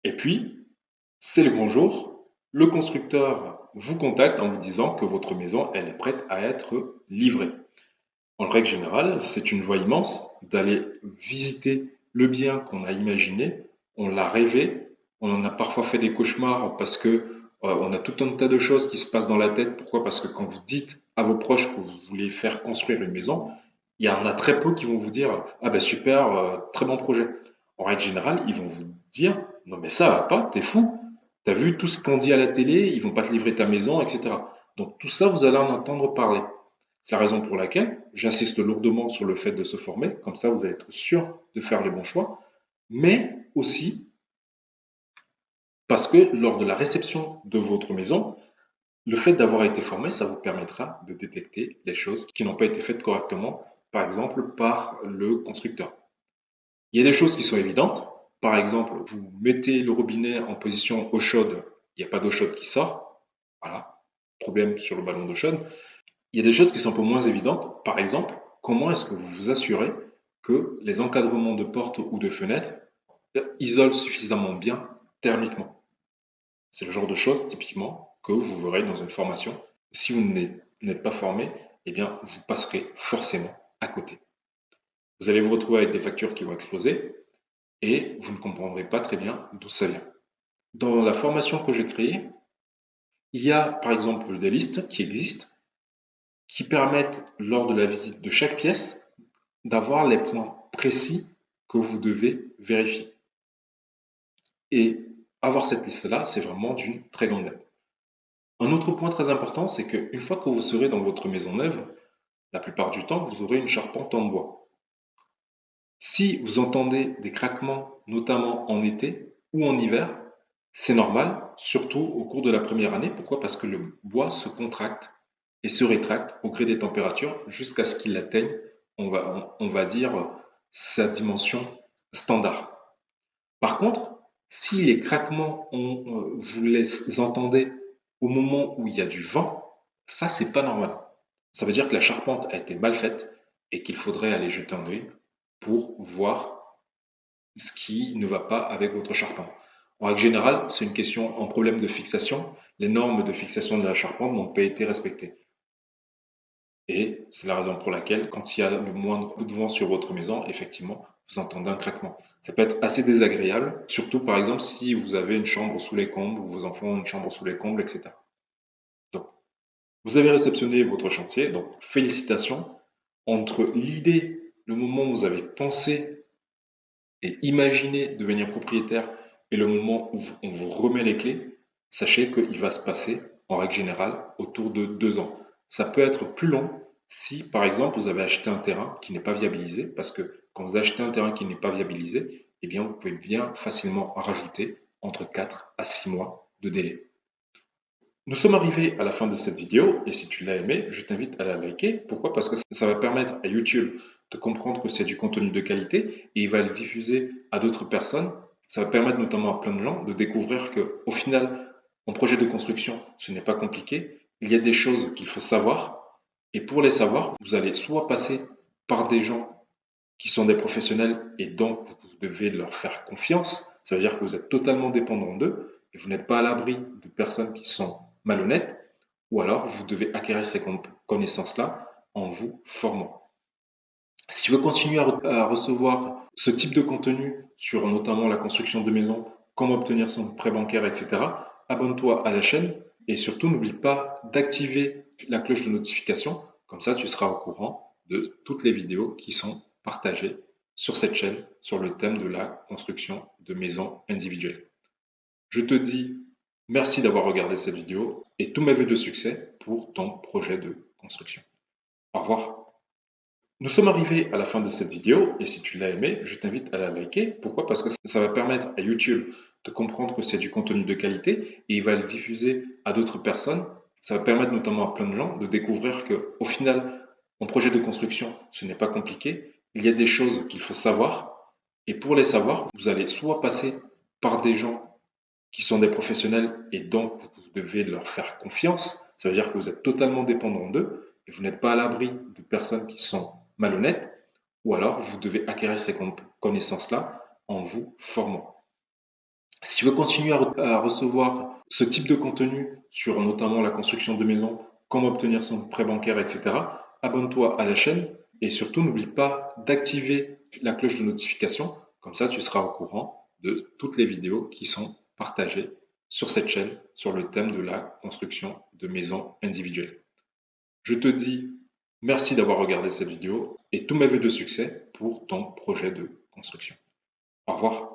Et puis, c'est le grand jour, le constructeur vous contacte en vous disant que votre maison, elle est prête à être livrée. En règle générale, c'est une joie immense d'aller visiter le bien qu'on a imaginé, on l'a rêvé, on en a parfois fait des cauchemars parce que on a tout un tas de choses qui se passent dans la tête. Pourquoi? Parce que quand vous dites à vos proches que vous voulez faire construire une maison, il y en a très peu qui vont vous dire ah ben super, très bon projet. En règle générale, ils vont vous dire non mais ça va pas, t'es fou, t'as vu tout ce qu'on dit à la télé, ils vont pas te livrer ta maison, etc. Donc tout ça, vous allez en entendre parler. C'est la raison pour laquelle j'insiste lourdement sur le fait de se former, comme ça vous allez être sûr de faire les bons choix, mais aussi parce que lors de la réception de votre maison, le fait d'avoir été formé, ça vous permettra de détecter les choses qui n'ont pas été faites correctement, par exemple par le constructeur. Il y a des choses qui sont évidentes, par exemple, vous mettez le robinet en position eau chaude, il n'y a pas d'eau chaude qui sort, voilà, problème sur le ballon d'eau chaude. Il y a des choses qui sont un peu moins évidentes. Par exemple, comment est-ce que vous vous assurez que les encadrements de portes ou de fenêtres isolent suffisamment bien thermiquement? C'est le genre de choses, typiquement, que vous verrez dans une formation. Si vous n'êtes pas formé, eh bien, vous passerez forcément à côté. Vous allez vous retrouver avec des factures qui vont exploser et vous ne comprendrez pas très bien d'où ça vient. Dans la formation que j'ai créée, il y a par exemple des listes qui existent qui permettent, lors de la visite de chaque pièce, d'avoir les points précis que vous devez vérifier. Et avoir cette liste-là, c'est vraiment d'une très grande aide. Un autre point très important, c'est qu'une fois que vous serez dans votre maison neuve, la plupart du temps, vous aurez une charpente en bois. Si vous entendez des craquements, notamment en été ou en hiver, c'est normal, surtout au cours de la première année. Pourquoi? Parce que le bois se contracte et se rétracte au gré des températures jusqu'à ce qu'il atteigne, on va dire, sa dimension standard. Par contre, si les craquements, vous les entendez au moment où il y a du vent, ça, c'est pas normal. Ça veut dire que la charpente a été mal faite et qu'il faudrait aller jeter un œil pour voir ce qui ne va pas avec votre charpente. En règle générale, c'est une question en problème de fixation. Les normes de fixation de la charpente n'ont pas été respectées. Et c'est la raison pour laquelle, quand il y a le moindre coup de vent sur votre maison, effectivement, vous entendez un craquement. Ça peut être assez désagréable, surtout par exemple si vous avez une chambre sous les combles, ou vos enfants ont une chambre sous les combles, etc. Donc, vous avez réceptionné votre chantier, donc félicitations. Entre l'idée, le moment où vous avez pensé et imaginé devenir propriétaire et le moment où on vous remet les clés, sachez qu'il va se passer, en règle générale, autour de 2 ans. Ça peut être plus long si, par exemple, vous avez acheté un terrain qui n'est pas viabilisé, parce que quand vous achetez un terrain qui n'est pas viabilisé, eh bien, vous pouvez bien facilement rajouter entre 4 à 6 mois de délai. Nous sommes arrivés à la fin de cette vidéo et si tu l'as aimé, je t'invite à la liker. Pourquoi? Parce que ça va permettre à YouTube de comprendre que c'est du contenu de qualité et il va le diffuser à d'autres personnes. Ça va permettre notamment à plein de gens de découvrir que, au final, en projet de construction, ce n'est pas compliqué. Il y a des choses qu'il faut savoir et pour les savoir, vous allez soit passer par des gens qui sont des professionnels et donc vous devez leur faire confiance. Ça veut dire que vous êtes totalement dépendant d'eux et vous n'êtes pas à l'abri de personnes qui sont malhonnêtes ou alors vous devez acquérir ces connaissances-là en vous formant. Si tu veux continuer à recevoir ce type de contenu sur notamment la construction de maisons, comment obtenir son prêt bancaire, etc., abonne-toi à la chaîne et surtout n'oublie pas d'activer la cloche de notification, comme ça tu seras au courant de toutes les vidéos qui sont partagées sur cette chaîne sur le thème de la construction de maisons individuelles. Je te dis merci d'avoir regardé cette vidéo et tous mes vœux de succès pour ton projet de construction. Au revoir. Nous sommes arrivés à la fin de cette vidéo et si tu l'as aimé, je t'invite à la liker. Pourquoi? Parce que ça va permettre à YouTube de comprendre que c'est du contenu de qualité et il va le diffuser à d'autres personnes. Ça va permettre notamment à plein de gens de découvrir que, au final, en projet de construction, ce n'est pas compliqué. Il y a des choses qu'il faut savoir et pour les savoir, vous allez soit passer par des gens qui sont des professionnels et donc vous devez leur faire confiance. Ça veut dire que vous êtes totalement dépendant d'eux et vous n'êtes pas à l'abri de personnes qui sont malhonnêtes ou alors vous devez acquérir ces connaissances-là en vous formant. Si tu veux continuer à recevoir ce type de contenu sur notamment la construction de maisons, comment obtenir son prêt bancaire, etc., abonne-toi à la chaîne et surtout n'oublie pas d'activer la cloche de notification. Comme ça, tu seras au courant de toutes les vidéos qui sont partagées sur cette chaîne sur le thème de la construction de maisons individuelles. Je te dis merci d'avoir regardé cette vidéo et tous mes vœux de succès pour ton projet de construction. Au revoir.